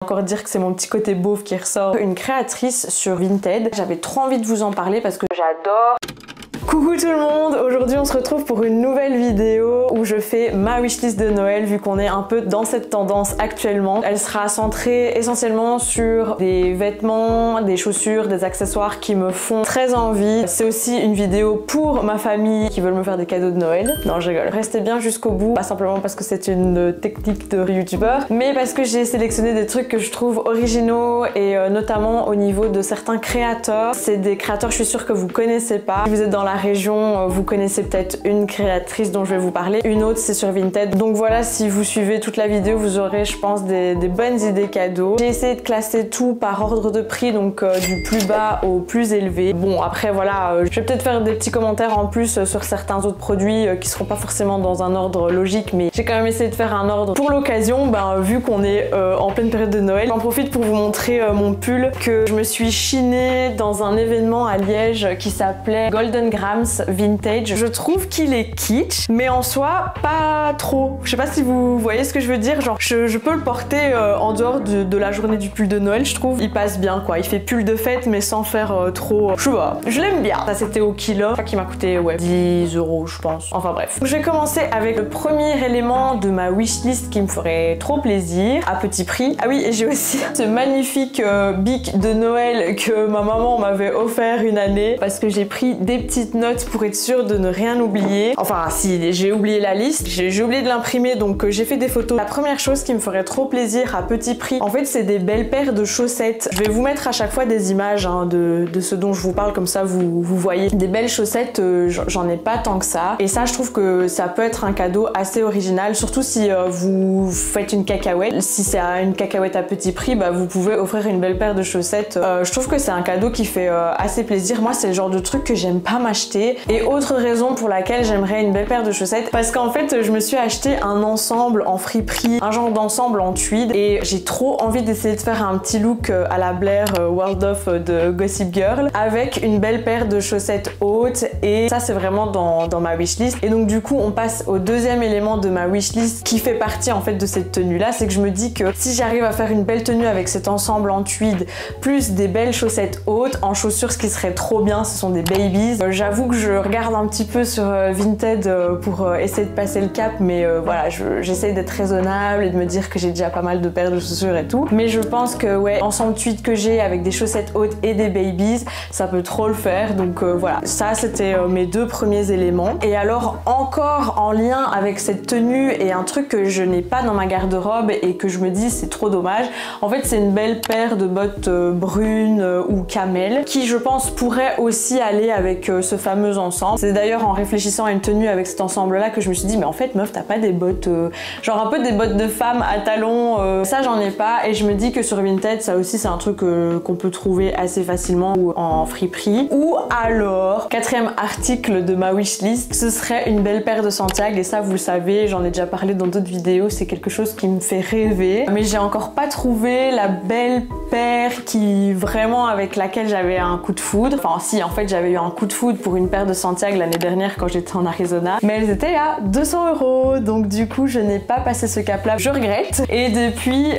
Encore dire que c'est mon petit côté beauf qui ressort. Une créatrice sur Vinted. J'avais trop envie de vous en parler parce que j'adore. Coucou tout le monde, aujourd'hui on se retrouve pour une nouvelle vidéo où je fais ma wishlist de Noël vu qu'on est un peu dans cette tendance actuellement. Elle sera centrée essentiellement sur des vêtements, des chaussures, des accessoires qui me font très envie. C'est aussi une vidéo pour ma famille qui veulent me faire des cadeaux de Noël. Non, je rigole. Restez bien jusqu'au bout, pas simplement parce que c'est une technique de youtubeur, mais parce que j'ai sélectionné des trucs que je trouve originaux et notamment au niveau de certains créateurs. C'est des créateurs, je suis sûre que vous connaissez pas. Si vous êtes dans la région, vous connaissez peut-être une créatrice dont je vais vous parler, une autre c'est sur Vinted. Donc voilà, si vous suivez toute la vidéo, vous aurez je pense des bonnes idées cadeaux. J'ai essayé de classer tout par ordre de prix, donc du plus bas au plus élevé. Bon après voilà, je vais peut-être faire des petits commentaires en plus sur certains autres produits qui seront pas forcément dans un ordre logique, mais j'ai quand même essayé de faire un ordre pour l'occasion, vu qu'on est en pleine période de Noël. J'en profite pour vous montrer mon pull que je me suis chiné dans un événement à Liège qui s'appelait Golden Grams Vintage. Je trouve qu'il est kitsch, mais en soi pas trop. Je sais pas si vous voyez ce que je veux dire, genre je peux le porter en dehors de la journée du pull de Noël, je trouve. Il passe bien quoi, il fait pull de fête mais sans faire trop... je sais pas, je l'aime bien. Ça c'était au kilo, qui m'a coûté 10 € je pense. Enfin bref. Je vais commencer avec le premier élément de ma wishlist qui me ferait trop plaisir, à petit prix. Ah oui, et j'ai aussi ce magnifique bic de Noël que ma maman m'avait offert une année parce que j'ai pris des petites notes pour être sûre de ne rien oublier. Enfin si, j'ai oublié la liste, j'ai oublié de l'imprimer, donc j'ai fait des photos. La première chose qui me ferait trop plaisir à petit prix, en fait c'est des belles paires de chaussettes. Je vais vous mettre à chaque fois des images de ce dont je vous parle, comme ça vous voyez. Des belles chaussettes, j'en ai pas tant que ça. Et ça je trouve que ça peut être un cadeau assez original, surtout si vous faites une cacahuète. Si c'est une cacahuète à petit prix, vous pouvez offrir une belle paire de chaussettes. Je trouve que c'est un cadeau qui fait assez plaisir. Moi c'est le genre de truc que j'aime pas m'acheter. Et autre raison pour laquelle j'aimerais une belle paire de chaussettes, parce qu'en fait je me suis acheté un ensemble en friperie, un genre d'ensemble en tweed, et j'ai trop envie d'essayer de faire un petit look à la Blair World of de Gossip Girl avec une belle paire de chaussettes hautes, et ça c'est vraiment dans ma wishlist. Et donc du coup on passe au deuxième élément de ma wishlist qui fait partie en fait de cette tenue là, c'est que je me dis que si j'arrive à faire une belle tenue avec cet ensemble en tweed plus des belles chaussettes hautes en chaussures, ce qui serait trop bien, ce sont des babies. J'avoue que je regarde un petit peu sur Vinted pour essayer de passer le cap, mais voilà, j'essaye d'être raisonnable et de me dire que j'ai déjà pas mal de paires de chaussures et tout. Mais je pense que ouais, l'ensemble tweed que j'ai avec des chaussettes hautes et des babies, ça peut trop le faire. Donc voilà, ça c'était mes deux premiers éléments. Et alors encore en lien avec cette tenue et un truc que je n'ai pas dans ma garde-robe et que je me dis c'est trop dommage. En fait c'est une belle paire de bottes brunes ou camel qui je pense pourrait aussi aller avec ce fameux ensemble. C'est d'ailleurs en réfléchissant à une tenue avec cet ensemble là que je me suis dit mais en fait meuf t'as pas des bottes genre un peu des bottes de femme à talons, ça j'en ai pas, et je me dis que sur Vinted ça aussi c'est un truc qu'on peut trouver assez facilement ou en friperie. Ou alors quatrième article de ma wishlist, ce serait une belle paire de Santiago, et ça vous le savez, j'en ai déjà parlé dans d'autres vidéos, c'est quelque chose qui me fait rêver, mais j'ai encore pas trouvé la belle paire qui vraiment avec laquelle j'avais un coup de foudre. Enfin si, en fait j'avais eu un coup de foudre pour une paire de Santiago l'année dernière quand j'étais en Arizona, mais elles étaient à 200 €, donc du coup je n'ai pas passé ce cap là, je regrette. Et depuis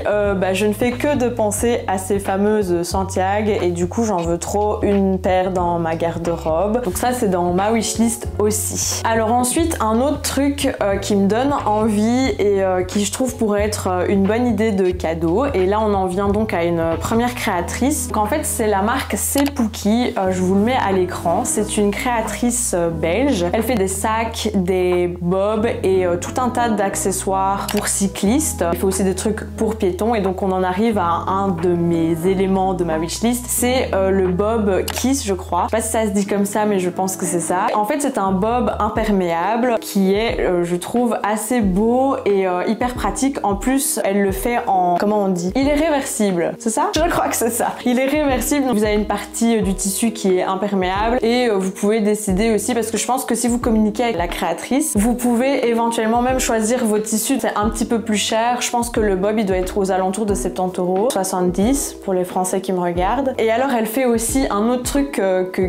je ne fais que de penser à ces fameuses Santiago, et du coup j'en veux trop une paire dans ma garde-robe, donc ça c'est dans ma wishlist aussi. Alors ensuite un autre truc qui me donne envie et qui je trouve pourrait être une bonne idée de cadeau, et là on en vient donc à une première créatrice. Donc en fait c'est la marque Sepouki, je vous le mets à l'écran. C'est une créatrice belge. Elle fait des sacs, des bobs et tout un tas d'accessoires pour cyclistes. Elle fait aussi des trucs pour piétons, et donc on en arrive à un de mes éléments de ma wishlist. C'est le bob Kiss, je crois. Je sais pas si ça se dit comme ça, mais je pense que c'est ça. En fait c'est un bob imperméable qui est je trouve assez beau et hyper pratique. En plus elle le fait en, comment on dit, il est réversible, c'est ça? Je crois que c'est ça. Il est réversible, vous avez une partie du tissu qui est imperméable et vous pouvez décider aussi, parce que je pense que si vous communiquez avec la créatrice, vous pouvez éventuellement même choisir vos tissus. C'est un petit peu plus cher. Je pense que le bob il doit être aux alentours de 70 €, 70 pour les Français qui me regardent. Et alors elle fait aussi un autre truc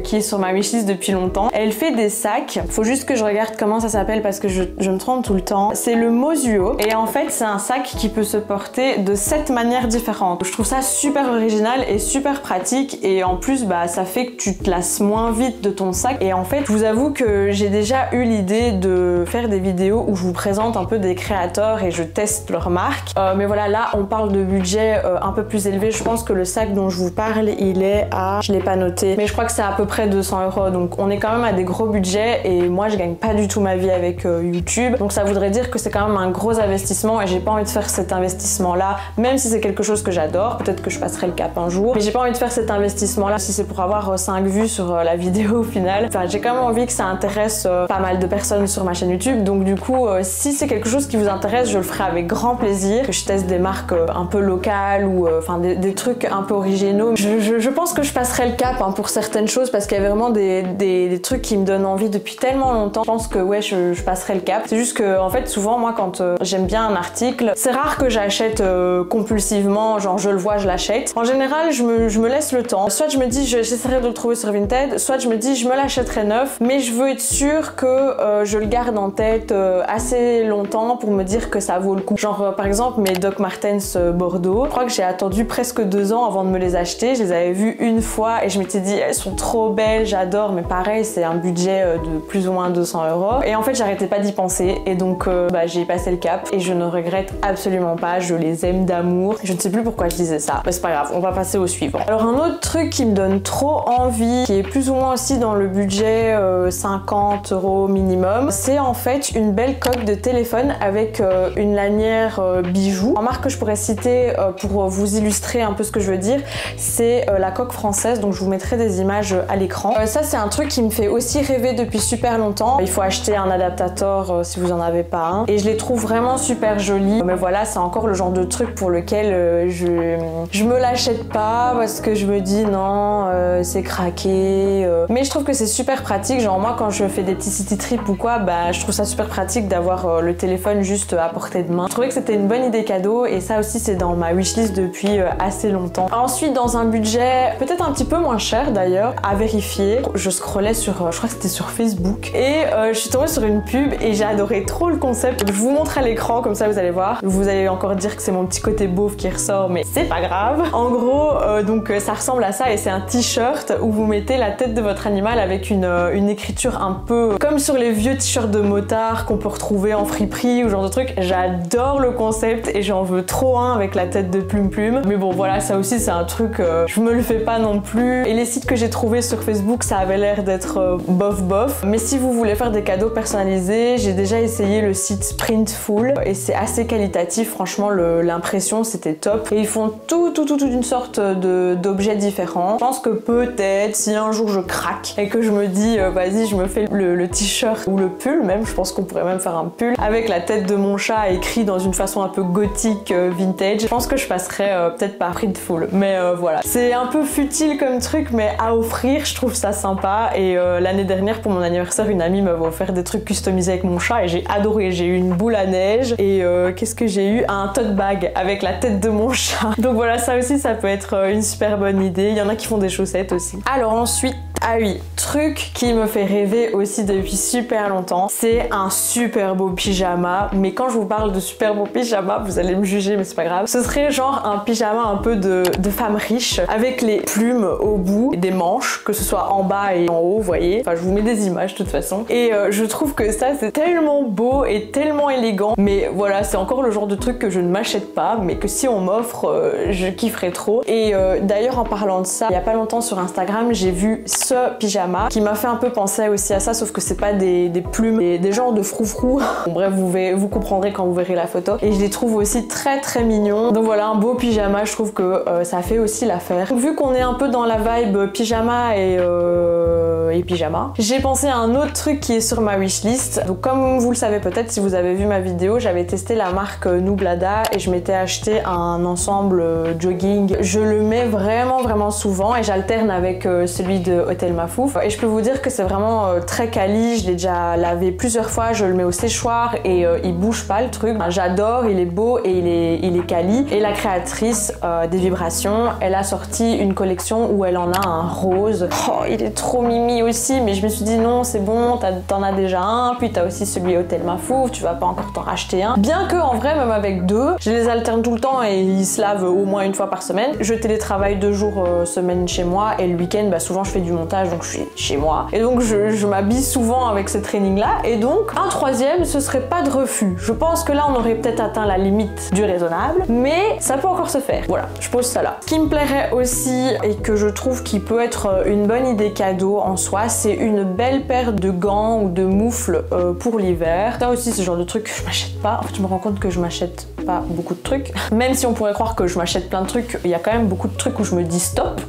qui est sur ma wishlist depuis longtemps. Elle fait des sacs. Faut juste que je regarde comment ça s'appelle parce que je me trompe tout le temps. C'est le Mosuo et en fait c'est un sac qui peut se porter de 7 manières différentes. Je trouve ça super original et super pratique et en plus bah ça fait que tu te lasses moins vite de ton sac. Et en fait je vous avoue que j'ai déjà eu l'idée de faire des vidéos où je vous présente un peu des créateurs et je teste leur marque. Mais voilà, là on parle de budget un peu plus élevé. Je pense que le sac dont je vous parle il est à, je l'ai pas noté, mais je crois que c'est à peu près 200 €. Donc on est quand même à des gros budgets et moi je gagne pas du tout ma vie avec YouTube. Donc ça voudrait dire que c'est quand même un gros investissement et j'ai pas envie de faire cet investissement là, même si c'est quelque chose que j'adore. Peut-être que je passerai le cap un jour, mais j'ai pas envie de faire cet investissement là si c'est pour avoir 5 vues sur la vidéo au final. Enfin j'ai quand même envie que ça intéresse pas mal de personnes sur ma chaîne YouTube. Donc du coup si c'est quelque chose qui vous intéresse, je le ferai avec grand plaisir. Que je teste des marques un peu locales ou enfin des trucs un peu originaux. Je pense que je passerai le cap hein, pour certaines choses parce qu'il y a vraiment des trucs qui me donnent envie depuis tellement longtemps. Je pense que ouais je passerai le cap. C'est juste que en fait souvent moi quand j'aime bien un article, c'est rare que j'achète compulsivement, genre je le vois je l'achète. En général je me laisse le temps. Soit je me dis j'essaierai de le trouver sur Vinted, soit je me dis je me l'achèterai neuf, mais je veux être sûre que je le garde en tête assez longtemps pour me dire que ça vaut le coup. Genre par exemple mes Doc Martens Bordeaux, je crois que j'ai attendu presque 2 ans avant de me les acheter. Je les avais vues une fois et je m'étais dit elles sont trop belles, j'adore, mais pareil c'est un budget de plus ou moins 200 €. Et en fait j'arrêtais pas d'y penser et donc bah, j'ai passé le cap et je ne regrette absolument pas, je les aime d'amour. Je ne sais plus pourquoi je disais ça, mais c'est pas grave, on va passer au suivant. Alors un autre truc qui me donne trop envie, qui est plus ou moins aussi dans le budget 50 € minimum, c'est en fait une belle coque de téléphone avec une lanière bijoux. En marque que je pourrais citer pour vous illustrer un peu ce que je veux dire, c'est la coque française, donc je vous mettrai des images à l'écran. Ça c'est un truc qui me fait aussi rêver depuis super longtemps. Il faut acheter un adaptateur si vous en avez pas un et je les trouve vraiment super jolis, mais voilà c'est encore le genre de truc pour lequel je me l'achète pas parce que je me dis non c'est craqué, mais je trouve que c'est super pratique. Genre moi quand je fais des petits city trips ou quoi, bah je trouve ça super pratique d'avoir le téléphone juste à portée de main. Je trouvais que c'était une bonne idée cadeau et ça aussi c'est dans ma wishlist depuis assez longtemps. Ensuite dans un budget peut-être un petit peu moins cher d'ailleurs, à vérifier, je scrollais sur, je crois que c'était sur Facebook et je suis tombée sur une pub et j'ai adoré trop le concept. Je vous montre à l'écran comme ça vous allez voir. Vous allez encore dire que c'est mon petit côté beauf qui ressort, mais c'est pas grave. En gros donc ça ressemble à ça et c'est un t-shirt où vous mettez la tête de votre animal avec une écriture un peu comme sur les vieux t-shirts de motards qu'on peut retrouver en friperie ou genre de truc. J'adore le concept et j'en veux trop un avec la tête de Plume Plume. Mais bon voilà, ça aussi c'est un truc, je me le fais pas non plus. Et les sites que j'ai trouvés sur Facebook, ça avait l'air d'être bof bof. Mais si vous voulez faire des cadeaux personnalisés, j'ai déjà essayé le site Printful et c'est assez qualitatif. Franchement l'impression c'était top. Et ils font toute une sorte d'objets différents. Je pense que peut-être si un jour je craque et que je me dis vas-y je me fais le t-shirt ou le pull même, je pense qu'on pourrait même faire un pull avec la tête de mon chat écrit dans une façon un peu gothique vintage. Je pense que je passerai peut-être par Printful, mais voilà. C'est un peu futile comme truc mais à offrir, je trouve ça sympa. Et l'année dernière pour mon anniversaire, une amie m'avait offert des trucs customisés avec mon chat et j'ai adoré. J'ai eu une boule à neige et qu'est-ce que j'ai eu? Un tote bag avec la tête de mon chat. Donc voilà, ça aussi ça peut être une super bonne idée. Il y en a qui font des chaussettes aussi. Alors ensuite, ah oui, truc qui me fait rêver aussi depuis super longtemps, c'est un super beau pyjama. Mais quand je vous parle de super beau pyjama, vous allez me juger mais c'est pas grave. Ce serait genre un pyjama un peu de femme riche avec les plumes au bout, des manches, que ce soit en bas et en haut, vous voyez. Enfin je vous mets des images de toute façon. Et je trouve que ça c'est tellement beau et tellement élégant. Mais voilà, c'est encore le genre de truc que je ne m'achète pas, mais que si on m'offre, je kifferais trop. Et d'ailleurs en parlant de ça, il y a pas longtemps sur Instagram, j'ai vu ce pyjama qui m'a fait un peu penser aussi à ça, sauf que c'est pas des plumes, des genres de froufrou. Bon, bref, vous comprendrez quand vous verrez la photo. Et je les trouve aussi très mignons. Donc voilà, un beau pyjama, je trouve que ça fait aussi l'affaire. Vu qu'on est un peu dans la vibe pyjama et pyjama, j'ai pensé à un autre truc qui est sur ma wishlist. Donc comme vous le savez peut-être si vous avez vu ma vidéo, j'avais testé la marque Nublada et je m'étais acheté un ensemble jogging. Je le mets vraiment souvent et j'alterne avec celui de Hôtel Mafouf. Et je peux vous dire que c'est vraiment très quali. Je l'ai déjà lavé plusieurs fois, je le mets au séchoir et il bouge pas le truc. J'adore, il est beau et il est quali. Et la créatrice des vibrations, elle a sorti une collection où elle en a un rose. Oh, il est trop mimi aussi, mais je me suis dit non, c'est bon, t'en as déjà un, puis t'as aussi celui Hôtel Mafouf, tu vas pas encore t'en racheter un. Bien que en vrai, même avec deux, je les alterne tout le temps et ils se lavent au moins une fois par semaine. Je télétravaille 2 jours semaine chez moi et le week-end, bah, souvent je fais du montage, donc je suis chez moi. Et donc je m'habille souvent avec ce training là. Et donc un troisième, ce serait pas de refus. Je pense que là on aurait peut-être atteint la limite du raisonnable, mais ça peut encore se faire. Voilà, je pose ça là. Ce qui me plairait aussi et que je trouve qui peut être une bonne idée cadeau en soi, c'est une belle paire de gants ou de moufles pour l'hiver. Ça aussi, c'est le genre de truc que je m'achète pas. En fait, je me rends compte que je m'achète pas beaucoup de trucs. Même si on pourrait croire que je m'achète plein de trucs, il y a quand même beaucoup de trucs où je me dis stop.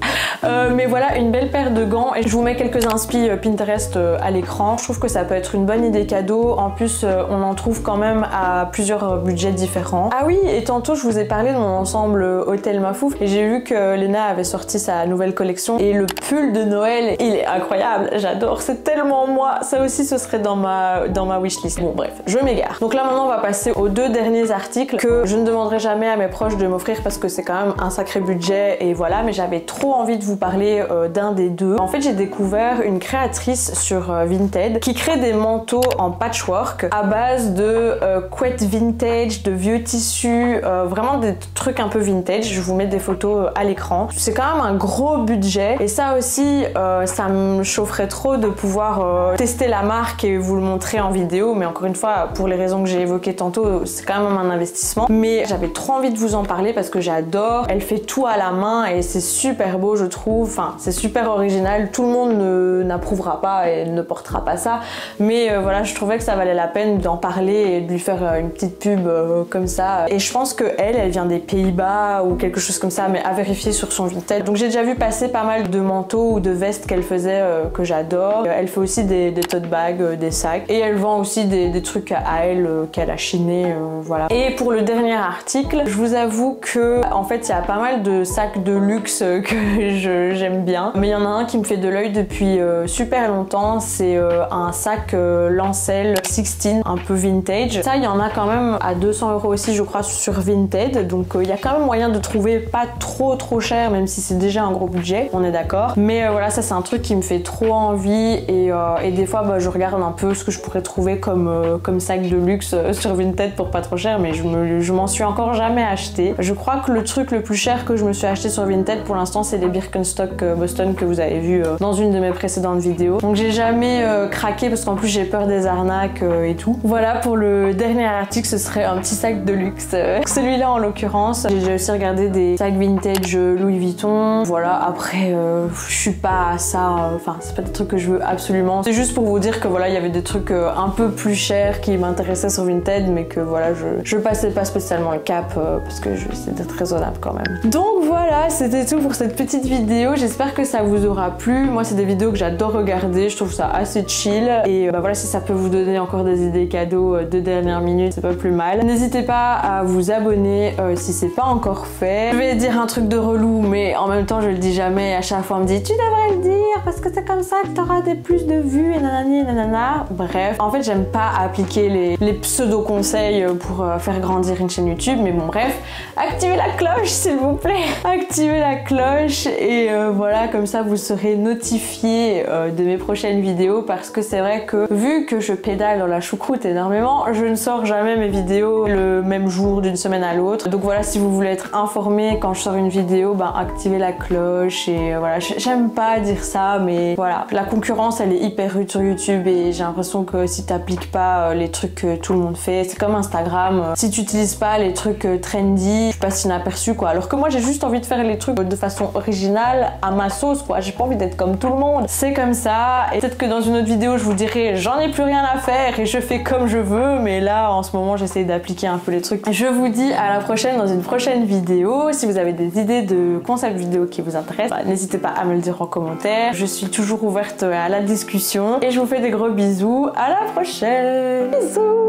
Mais voilà, une belle paire de gants et je vous mets quelques inspi Pinterest à l'écran. Je trouve que ça peut être une bonne idée cadeau. En plus, on en trouve quand même à plusieurs budgets différents. Ah oui, et tantôt, je vous ai parlé de mon ensemble Hôtel Mafouf et j'ai vu que Léna avait sorti sa nouvelle collection et le pull de Noël, il est incroyable. J'adore, c'est tellement moi. Ça aussi, ce serait dans ma wishlist. Bon, bref, je m'égare. Donc là, maintenant, on va passer aux 2 derniers articles que je ne demanderai jamais à mes proches de m'offrir parce que c'est quand même un sacré budget et voilà, mais j'avais trop envie de vous parler d'un des deux. En fait, j'ai découvert une créatrice sur Vinted qui crée des manteaux en patchwork à base de couettes vintage, de vieux tissus, vraiment des trucs un peu vintage. Je vous mets des photos à l'écran. C'est quand même un gros budget et ça aussi, ça me chaufferait trop de pouvoir tester la marque et vous le montrer en vidéo, mais encore une fois, pour les raisons que j'ai évoquées tantôt, c'est quand même un investissement. Mais j'avais trop envie de vous en parler parce que j'adore. Elle fait tout à la main et c'est super beau, je trouve. Enfin, c'est super original. Tout le monde n'approuvera pas et ne portera pas ça. Mais voilà, je trouvais que ça valait la peine d'en parler et de lui faire une petite pub comme ça. Et je pense que elle vient des Pays-Bas ou quelque chose comme ça, mais à vérifier sur son Vinted. Donc j'ai déjà vu passer pas mal de manteaux ou de vestes qu'elle faisait que j'adore. Elle fait aussi des tote bags, des sacs. Et elle vend aussi des trucs à elle qu'elle a chiné, voilà. Et pour le dernier article, je vous avoue que en fait, il y a pas mal de sacs de luxe que j'aime bien. Mais il y en a un qui me fait de l'œil depuis super longtemps. C'est un sac Lancel 16, un peu vintage. Ça, il y en a quand même à 200 € aussi, je crois, sur Vinted. Donc il y a quand même moyen de trouver pas trop cher, même si c'est déjà un gros budget, on est d'accord. Mais voilà, ça c'est un truc qui me fait trop envie et des fois bah, je regarde un peu ce que je pourrais trouver comme sac de luxe sur Vinted pour pas trop cher, mais je m'en suis encore jamais acheté. Je crois que le truc le plus cher que je me suis acheté sur Vinted pour l'instant, c'est les Birkenstock Boston que vous avez vu dans une de mes précédentes vidéos. Donc j'ai jamais craqué parce qu'en plus j'ai peur des arnaques et tout. Voilà, pour le dernier article, ce serait un petit sac de luxe. Celui-là en l'occurrence. J'ai aussi regardé des sacs vintage Louis Vuitton. Voilà, après je suis pas à ça, enfin c'est pas des trucs que je veux absolument. C'est juste pour vous dire que voilà, il y avait des trucs un peu plus chers qui m'intéressaient sur Vinted, mais que voilà, je passais pas spécialement le cap parce que je vais essayer d'être raisonnable quand même. Donc voilà, c'était tout pour cette petite vidéo. J'espère que ça vous aura plu. Moi, c'est des vidéos que j'adore regarder. Je trouve ça assez chill. Et bah voilà, si ça peut vous donner encore des idées cadeaux de dernière minute, c'est pas plus mal. N'hésitez pas à vous abonner si c'est pas encore fait. Je vais dire un truc de relou, mais en même temps, je le dis jamais. À chaque fois, on me dit tu devrais le dire parce que c'est comme ça que t'auras des plus de vues et nanani nanana. Bref, en fait, j'aime pas appliquer les pseudo conseils pour faire grandir une chaîne YouTube, mais bon, bref, activez la cloche s'il vous plaît. Activez la cloche et voilà, comme ça vous serez notifié de mes prochaines vidéos, parce que c'est vrai que vu que je pédale dans la choucroute énormément, je ne sors jamais mes vidéos le même jour d'une semaine à l'autre. Donc voilà, si vous voulez être informé quand je sors une vidéo, ben activez la cloche. Et voilà, j'aime pas dire ça, mais voilà, la concurrence elle est hyper rude sur YouTube et j'ai l'impression que si t'appliques pas les trucs que tout le monde fait, c'est comme Instagram, si tu utilises j'utilise pas les trucs trendy, je passe inaperçu quoi. Alors que moi j'ai juste envie de faire les trucs de façon originale, à ma sauce quoi. J'ai pas envie d'être comme tout le monde. C'est comme ça. Et peut-être que dans une autre vidéo je vous dirai j'en ai plus rien à faire et je fais comme je veux. Mais là en ce moment j'essaie d'appliquer un peu les trucs. Je vous dis à la prochaine dans une prochaine vidéo. Si vous avez des idées de concepts vidéo qui vous intéressent, n'hésitez pas à me le dire en commentaire. Je suis toujours ouverte à la discussion. Et je vous fais des gros bisous. À la prochaine. Bisous.